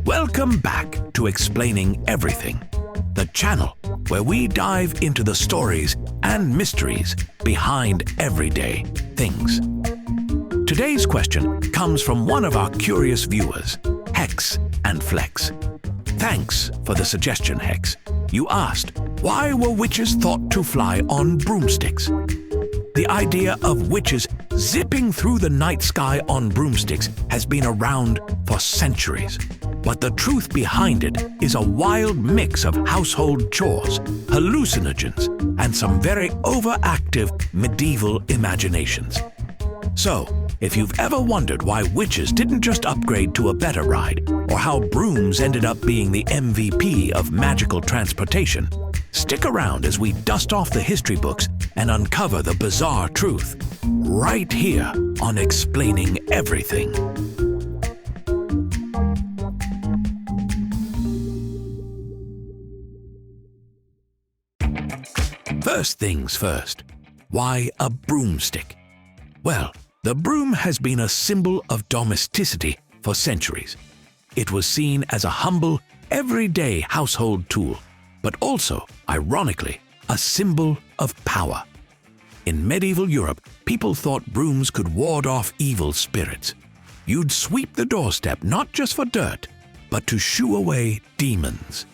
Welcome back to Explaining Everything, the channel where we dive into the stories and mysteries behind everyday things. Today's question comes from one of our curious viewers, Hex and Flex. Thanks for the suggestion, Hex. You asked, why were witches thought to fly on broomsticks? The idea of witches zipping through the night sky on broomsticks has been around for centuries. But the truth behind it is a wild mix of household chores, hallucinogens, and some very overactive medieval imaginations. So, if you've ever wondered why witches didn't just upgrade to a better ride, or how brooms ended up being the MVP of magical transportation, stick around as we dust off the history books and uncover the bizarre truth, right here on Explaining Everything. First things first, why a broomstick? Well, the broom has been a symbol of domesticity for centuries. It was seen as a humble, everyday household tool, but also, ironically, a symbol of power. In medieval Europe, people thought brooms could ward off evil spirits. You'd sweep the doorstep not just for dirt, but to shoo away demons.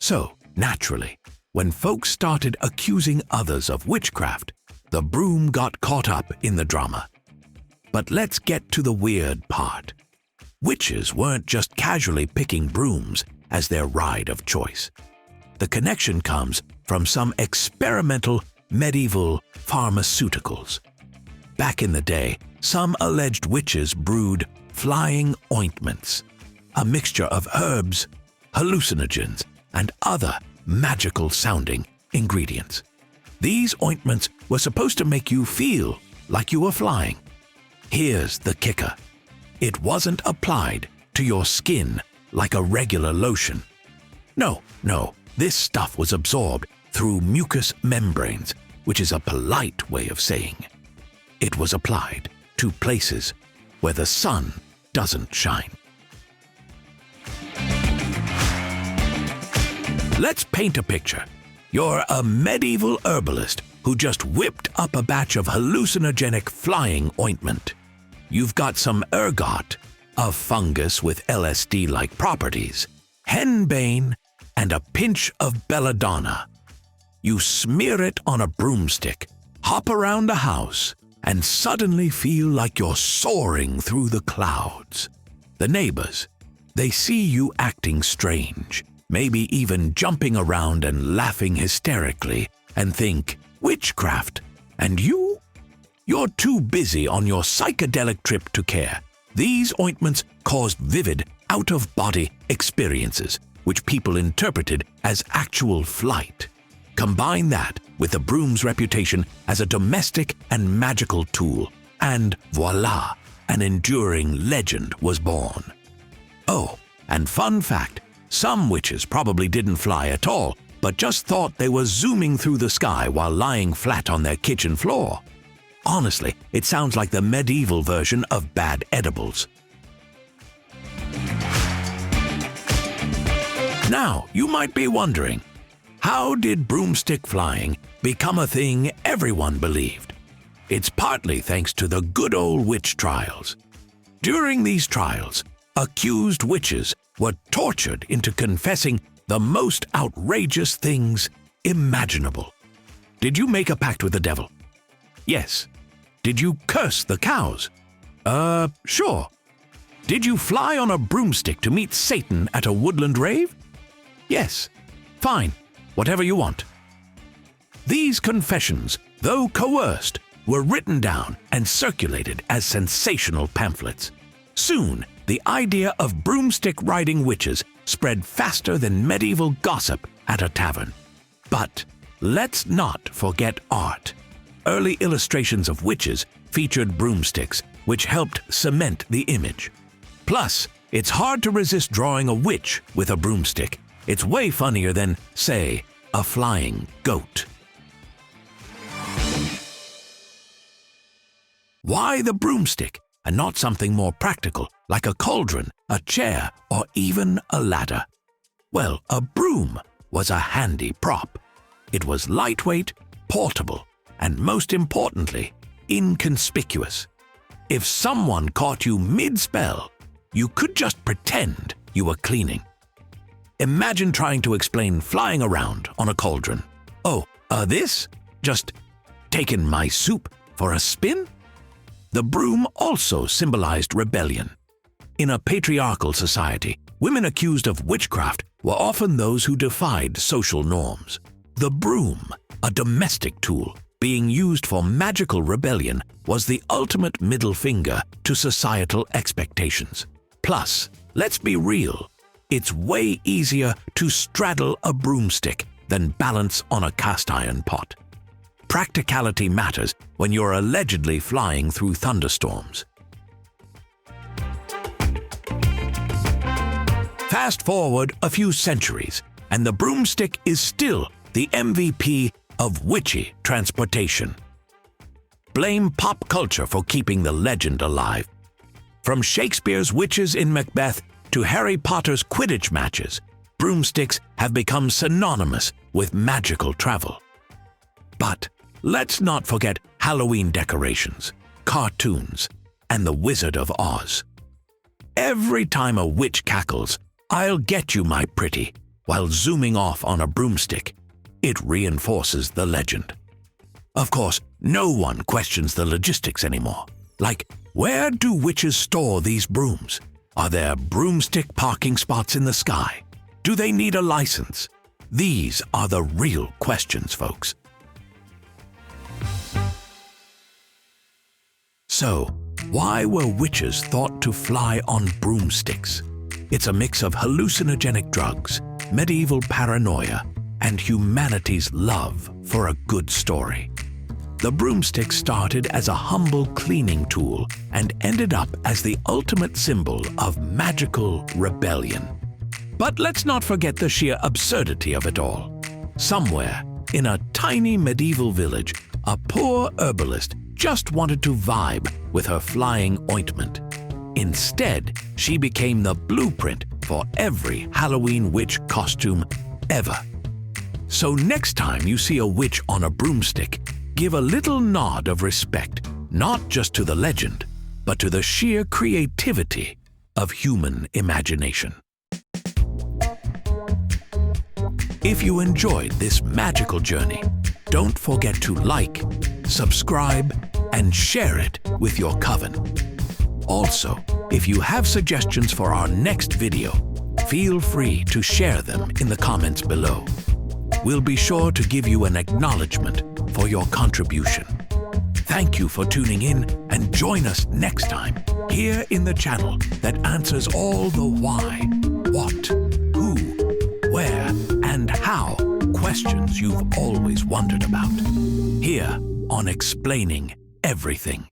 So, naturally, when folks started accusing others of witchcraft, the broom got caught up in the drama. But let's get to the weird part. Witches weren't just casually picking brooms as their ride of choice. The connection comes from some experimental medieval pharmaceuticals. Back in the day, some alleged witches brewed flying ointments, a mixture of herbs, hallucinogens, and other magical-sounding ingredients. These ointments were supposed to make you feel like you were flying. Here's the kicker. It wasn't applied to your skin like a regular lotion. No, this stuff was absorbed through mucous membranes, which is a polite way of saying it was applied to places where the sun doesn't shine. Let's paint a picture. You're a medieval herbalist who just whipped up a batch of hallucinogenic flying ointment. You've got some ergot, a fungus with LSD-like properties, henbane, and a pinch of belladonna. You smear it on a broomstick, hop around the house, and suddenly feel like you're soaring through the clouds. The neighbors, they see you acting strange, maybe even jumping around and laughing hysterically, and think, witchcraft, and you? You're too busy on your psychedelic trip to care. These ointments caused vivid, out-of-body experiences, which people interpreted as actual flight. Combine that with the broom's reputation as a domestic and magical tool, and voila, an enduring legend was born. Oh, and fun fact, some witches probably didn't fly at all, but just thought they were zooming through the sky while lying flat on their kitchen floor. Honestly, it sounds like the medieval version of bad edibles. Now, you might be wondering, how did broomstick flying become a thing everyone believed? It's partly thanks to the good old witch trials. During these trials, accused witches were tortured into confessing the most outrageous things imaginable. Did you make a pact with the devil? Yes. Did you curse the cows? Sure. Did you fly on a broomstick to meet Satan at a woodland rave? Yes. Fine. Whatever you want. These confessions, though coerced, were written down and circulated as sensational pamphlets. Soon, the idea of broomstick-riding witches spread faster than medieval gossip at a tavern. But let's not forget art. Early illustrations of witches featured broomsticks, which helped cement the image. Plus, it's hard to resist drawing a witch with a broomstick. It's way funnier than, say, a flying goat. Why the broomstick? and not something more practical like a cauldron, a chair, or even a ladder? Well, a broom was a handy prop. It was lightweight, portable, and most importantly, inconspicuous. If someone caught you mid-spell, you could just pretend you were cleaning. Imagine trying to explain flying around on a cauldron. Oh, this? Just taking my soup for a spin? The broom also symbolized rebellion. In a patriarchal society, women accused of witchcraft were often those who defied social norms. The broom, a domestic tool being used for magical rebellion, was the ultimate middle finger to societal expectations. Plus, let's be real, it's way easier to straddle a broomstick than balance on a cast iron pot. Practicality matters when you're allegedly flying through thunderstorms. Fast forward a few centuries, and the broomstick is still the MVP of witchy transportation. Blame pop culture for keeping the legend alive. From Shakespeare's witches in Macbeth to Harry Potter's Quidditch matches, broomsticks have become synonymous with magical travel. But let's not forget Halloween decorations, cartoons, and the Wizard of Oz. Every time a witch cackles, "I'll get you, my pretty," while zooming off on a broomstick, it reinforces the legend. Of course, no one questions the logistics anymore. Like, where do witches store these brooms? Are there broomstick parking spots in the sky? Do they need a license? These are the real questions, folks. So, why were witches thought to fly on broomsticks? It's a mix of hallucinogenic drugs, medieval paranoia, and humanity's love for a good story. The broomstick started as a humble cleaning tool and ended up as the ultimate symbol of magical rebellion. But let's not forget the sheer absurdity of it all. Somewhere, in a tiny medieval village, a poor herbalist just wanted to vibe with her flying ointment. Instead, she became the blueprint for every Halloween witch costume ever. So next time you see a witch on a broomstick, give a little nod of respect, not just to the legend, but to the sheer creativity of human imagination. If you enjoyed this magical journey, don't forget to like, subscribe, and share it with your coven. Also, if you have suggestions for our next video, feel free to share them in the comments below. We'll be sure to give you an acknowledgement for your contribution. Thank you for tuning in, and join us next time here in the channel that answers all the why, what, who, where, and how questions you've always wondered about. Here on Explaining Everything.